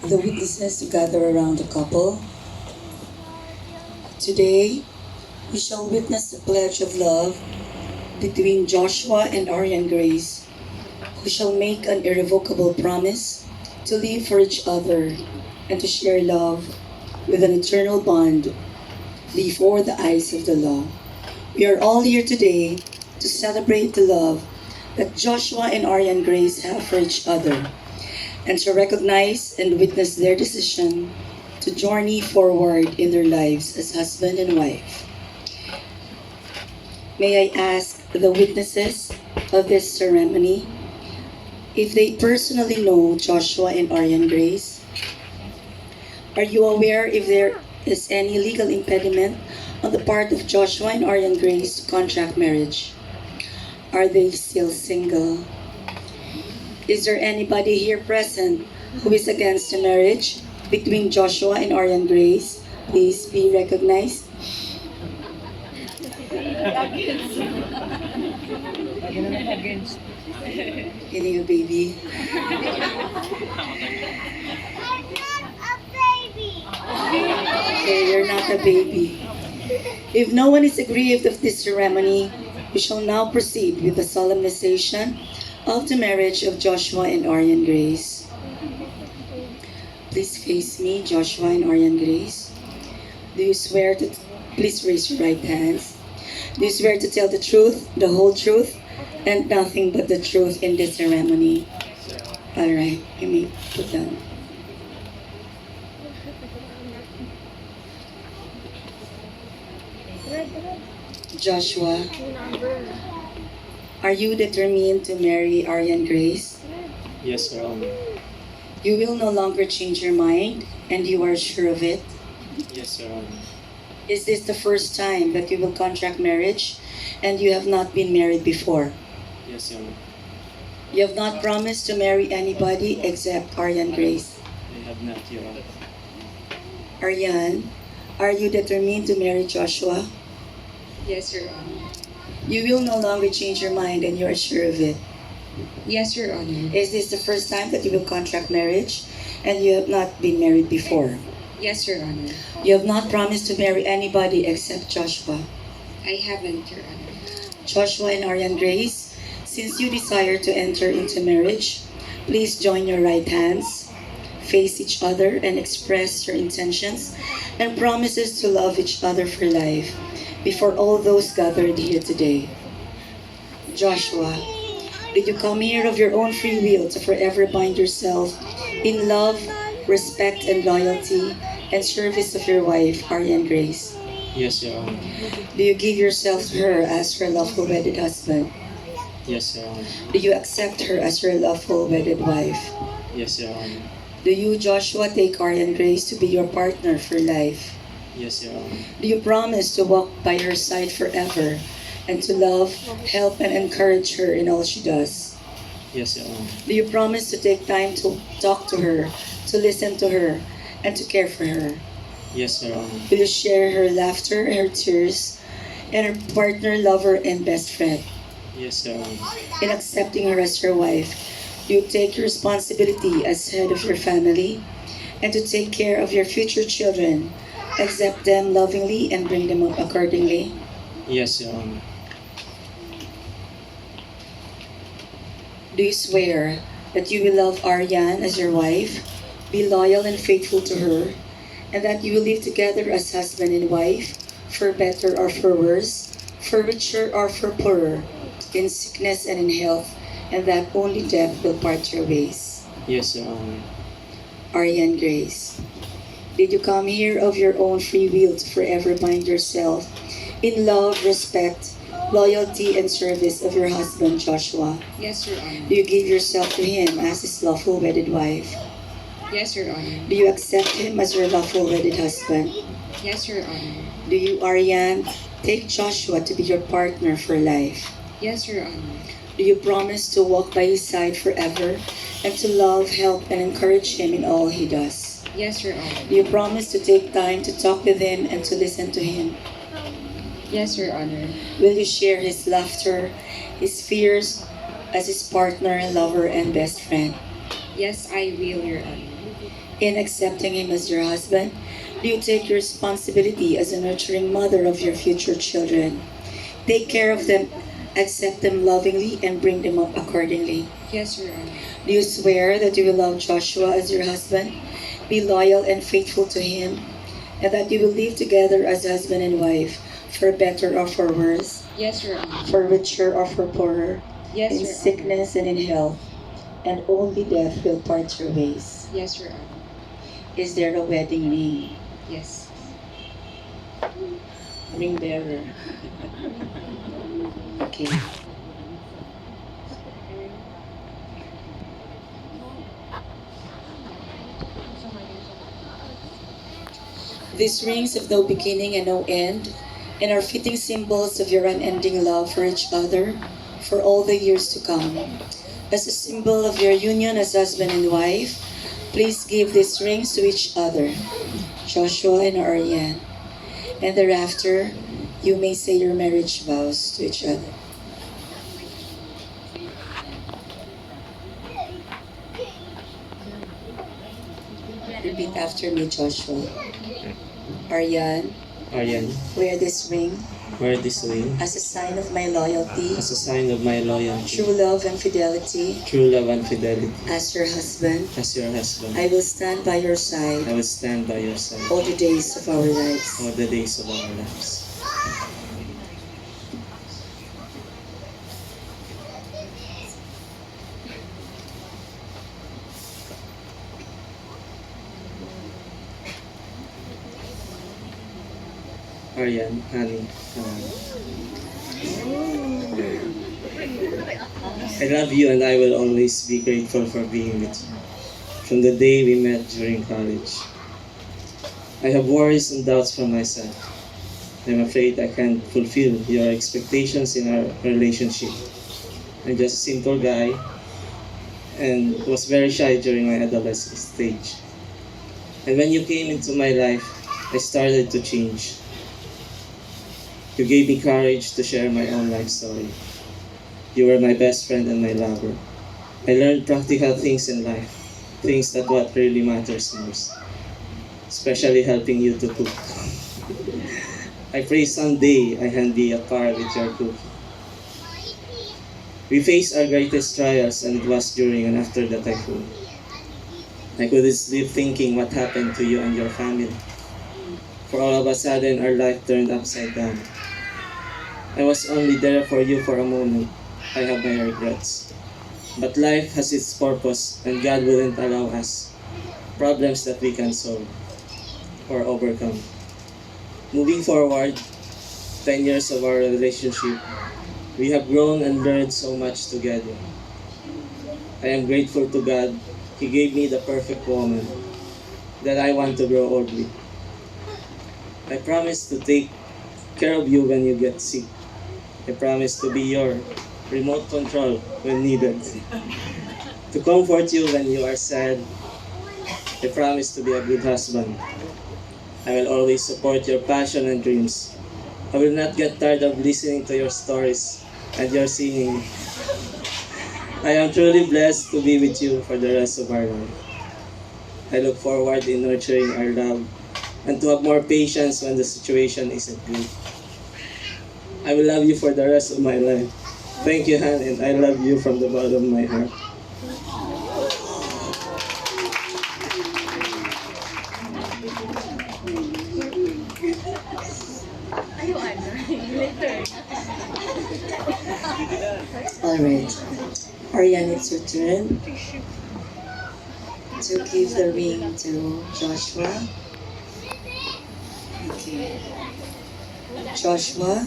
the witnesses to gather around the couple. Today, we shall witness the pledge of love between Joshua and Ariane Grace, who shall make an irrevocable promise to live for each other and to share love with an eternal bond before the eyes of the law. We are all here today to celebrate the love that Joshua and Ariane Grace have for each other, and to recognize and witness their decision to journey forward in their lives as husband and wife. May I ask the witnesses of this ceremony if they personally know Joshua and Ariane Grace? Are you aware if there is any legal impediment on the part of Joshua and Ariane Grace to contract marriage? Are they still single? Is there anybody here present who is against the marriage between Joshua and Ariane Grace? Please be recognized. Against. Getting a baby. I'm not a baby. Okay, you're not a baby. If no one is aggrieved of this ceremony, we shall now proceed with the solemnization of the marriage of Joshua and Ariane Grace. Please face me, Joshua and Ariane Grace. Do you swear to... Please raise your right hands. Do you swear to tell the truth, the whole truth, and nothing but the truth in this ceremony? All right, you may put down. Joshua, are you determined to marry Ariane Grace? Yes, Your Honor. You will no longer change your mind, and you are sure of it? Yes, Your Honor. Is this the first time that you will contract marriage, and you have not been married before? Yes, Your Honor. You have not promised to marry anybody except Ariane Grace. I have not, Your Honor. Ariane, are you determined to marry Joshua? Yes, Your Honor. You will no longer change your mind, and you are sure of it. Yes, Your Honor. Is this the first time that you will contract marriage, and you have not been married before? Yes, Your Honor. You have not promised to marry anybody except Joshua. I haven't, Your Honor. Joshua and Ariane Grace, since you desire to enter into marriage, please join your right hands, face each other, and express your intentions and promises to love each other for life before all those gathered here today. Joshua, did you come here of your own free will to forever bind yourself in love, respect, and loyalty and service of your wife, Ariane Grace? Yes, Your Honor. Do you give yourself to her as her lawful wedded husband? Yes, Your Honor. Do you accept her as your lawful wedded wife? Yes, Your Honor. Do you, Joshua, take Ariane Grace to be your partner for life? Yes, Your Honor. Do you promise to walk by her side forever and to love, help, and encourage her in all she does? Yes, Your Honor. Do you promise to take time to talk to her, to listen to her, and to care for her? Yes, Your Honor. Will you share her laughter, her tears, and her partner, lover, and best friend? Yes, Your Honor. In accepting her as your wife, do you take your responsibility as head of your family and to take care of your future children, accept them lovingly, and bring them up accordingly? Yes, Your Honor. Do you swear that you will love Ariane as your wife, be loyal and faithful to her, and that you will live together as husband and wife, for better or for worse, for richer or for poorer, in sickness and in health, and that only death will part your ways? Yes, Your Honor. Ariane Grace, did you come here of your own free will to forever bind yourself in love, respect, loyalty, and service of your husband, Joshua? Yes, Your Honor. Do you give yourself to him as his lawful wedded wife? Yes, Your Honor. Do you accept him as your lawful wedded husband? Yes, Your Honor. Do you, Ariane, take Joshua to be your partner for life? Yes, Your Honor. Do you promise to walk by his side forever and to love, help, and encourage him in all he does? Yes, Your Honor. Do you promise to take time to talk with him and to listen to him? Yes, Your Honor. Will you share his laughter, his fears, as his partner, lover, and best friend? Yes, I will, Your Honor. In accepting him as your husband, do you take your responsibility as a nurturing mother of your future children? Take care of them, accept them lovingly, and bring them up accordingly. Yes, Your Honor. Do you swear that you will love Joshua as your husband, be loyal and faithful to him, and that you will live together as husband and wife, for better or for worse, Yes, Your Honor. for richer or for poorer, Yes, in Your Honor. sickness and in health, and only death will part your ways? Yes, Your Honor. Is there a wedding ring? Yes. Ring bearer. Okay. These rings have no beginning and no end, and are fitting symbols of your unending love for each other for all the years to come. As a symbol of your union as husband and wife, please give these rings to each other, Joshua and ARRIANE, and thereafter you may say your marriage vows to each other. Repeat after me, Joshua. ARRIANE, ARRIANE, wear this ring wear this ring as a sign of my loyalty, as a sign of my loyalty, true love and fidelity. true love and fidelity. As your husband, As your husband, I will stand by your I side will stand by your side all the days of our lives. all the days of our lives. ARRIANE, honey, I love you and I will always be grateful for being with you. From the day we met during college, I have worries and doubts for myself. I'm afraid I can't fulfill your expectations in our relationship. I'm just a simple guy and was very shy during my adolescent stage. And when you came into my life, I started to change. You gave me courage to share my own life story. You were my best friend and my lover. I learned practical things in life, things that what really matters most, especially helping you to cook. I pray someday I can be a part with your cook. We faced our greatest trials and it was during and after the typhoon. I couldn't sleep thinking what happened to you and your family. For all of a sudden, our life turned upside down. I was only there for you for a moment. I have my regrets. But life has its purpose and God wouldn't allow us problems that we can solve or overcome. Moving forward, 10 years of our relationship, we have grown and learned so much together. I am grateful to God. He gave me the perfect woman that I want to grow old with. I promise to take care of you when you get sick. I promise to be your remote control when needed. To comfort you when you are sad. I promise to be a good husband. I will always support your passion and dreams. I will not get tired of listening to your stories and your singing. I am truly blessed to be with you for the rest of our life. I look forward in nurturing our love and to have more patience when the situation isn't good. I will love you for the rest of my life. Thank you, Han, and I love you from the bottom of my heart. Alright. ARRIANE, it's your turn to give the ring to Joshua. Okay. Joshua,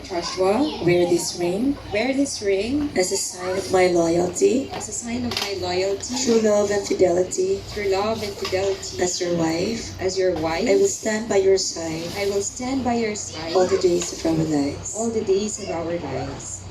Joshua, wear this ring wear this ring as a sign of my loyalty, as a sign of my loyalty, true love and fidelity. true love and fidelity. As your wife, As your wife, I will stand by your side I will stand by your side all the days of our lives. all the days of our lives.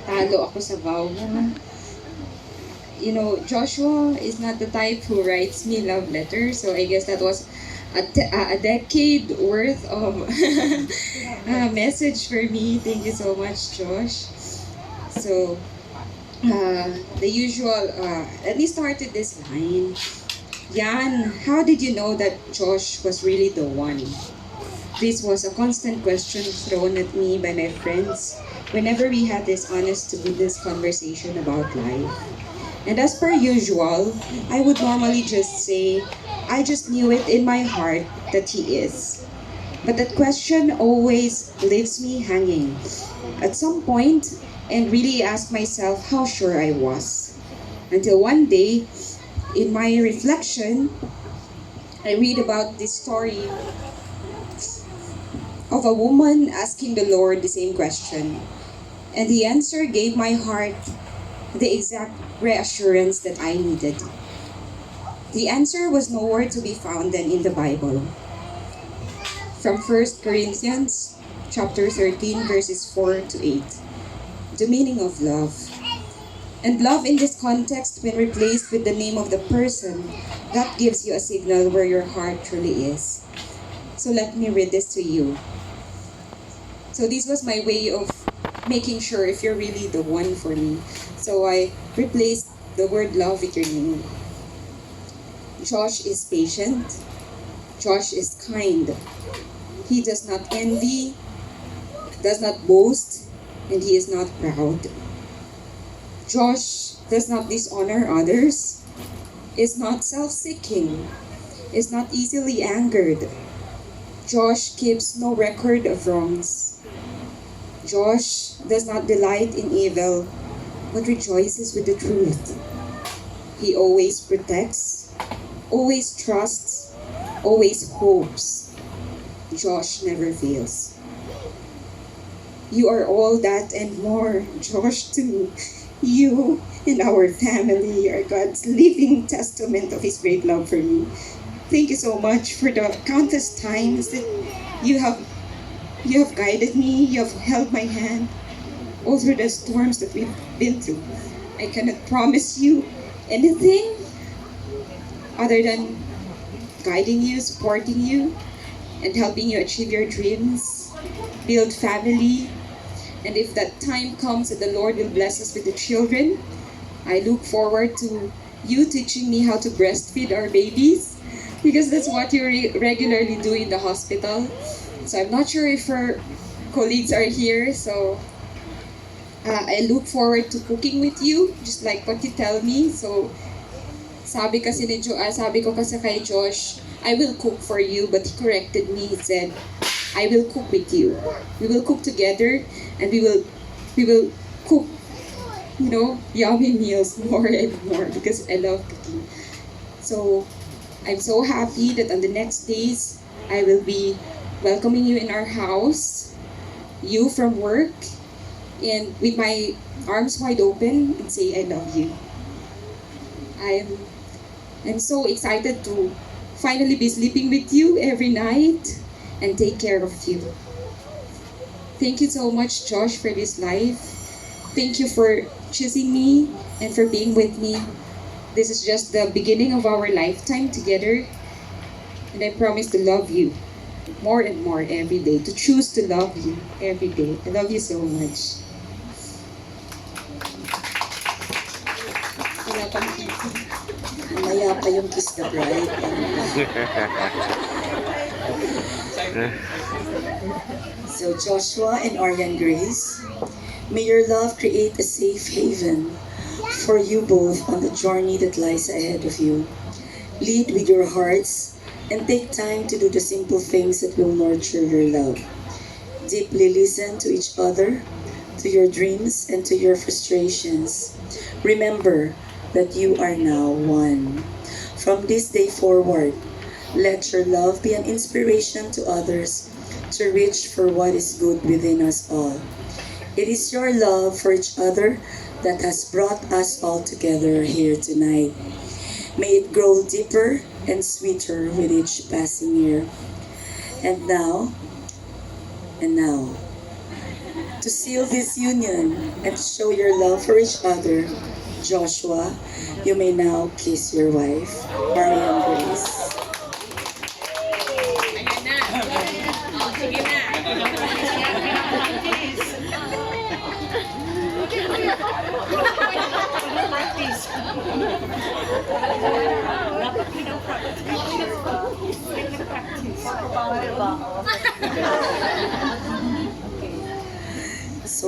Talo ako sa vow mo. You know, Joshua is not the type who writes me love letters, so I guess that was a decade worth of message for me. Thank you so much, Josh. So, the usual, let me start with this line. Jan, how did you know that Josh was really the one? This was a constant question thrown at me by my friends whenever we had this honest to goodness conversation about life. And as per usual, I would normally just say, I just knew it in my heart that he is. But that question always leaves me hanging at some point and really ask myself how sure I was. Until one day, in my reflection, I read about this story of a woman asking the Lord the same question. And the answer gave my heart the exact reassurance that I needed. The answer was nowhere to be found than in the Bible. From 1 Corinthians chapter 13 verses 4 to 8. The meaning of love. And love in this context, when replaced with the name of the person, that gives you a signal where your heart truly is. So let me read this to you. So this was my way of making sure if you're really the one for me. So I replaced the word love with your name. Josh is patient. Josh is kind. He does not envy, does not boast, and he is not proud. Josh does not dishonor others, is not self-seeking, is not easily angered. Josh keeps no record of wrongs. Josh does not delight in evil, but rejoices with the truth. He always protects, always trusts, always hopes. Josh never fails. You are all that and more, Josh, to me. You and our family are God's living testament of His great love for me. Thank you so much for the countless times that you have guided me, you have held my hand all through the storms that we've been through. I cannot promise you anything other than guiding you, supporting you, and helping you achieve your dreams, build family. And if that time comes that the Lord will bless us with the children, I look forward to you teaching me how to breastfeed our babies, because that's what you regularly do in the hospital. So I'm not sure if her colleagues are here, so I look forward to cooking with you, just like what you tell me. So sabi ko kasi kay Josh, I will cook for you, but he corrected me. He said, I will cook with you. We will cook together, and we will cook, yummy meals more and more, because I love cooking. So I'm so happy that on the next days, I will be welcoming you in our house, you from work, and with my arms wide open and say I love you. I'm so excited to finally be sleeping with you every night and take care of you. Thank you so much, Josh, for this life. Thank you for choosing me and for being with me. This is just the beginning of our lifetime together, and I promise to love you more and more every day, to choose to love you every day. I love you so much. Wala pang Mamaya pa yung kiss the bride. So Joshua and Arian Grace, may your love create a safe haven for you both on the journey that lies ahead of you. Lead with your hearts and take time to do the simple things that will nurture your love. Deeply listen to each other, to your dreams, and to your frustrations. Remember that you are now one. From this day forward, let your love be an inspiration to others to reach for what is good within us all. It is your love for each other that has brought us all together here tonight. May it grow deeper and sweeter with each passing year. And now, to seal this union and show your love for each other, Joshua, you may now kiss your wife, Arian Grace.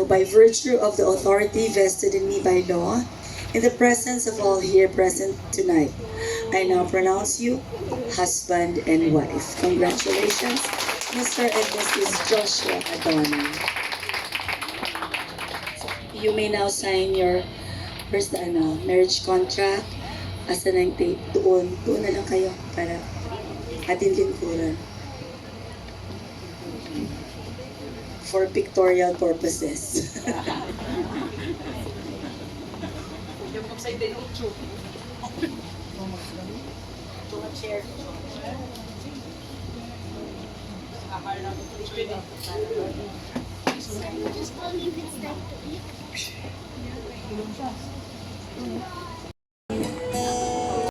by virtue of the authority vested in me by law, in the presence of all here present tonight, I now pronounce you husband and wife. Congratulations, Mr. and Mrs. Joshua Adoni. You may now sign your first marriage contract. Asa na yung tape? Doon na lang kayo para ating lingkuran. For pictorial purposes. Just only if it's time to eat.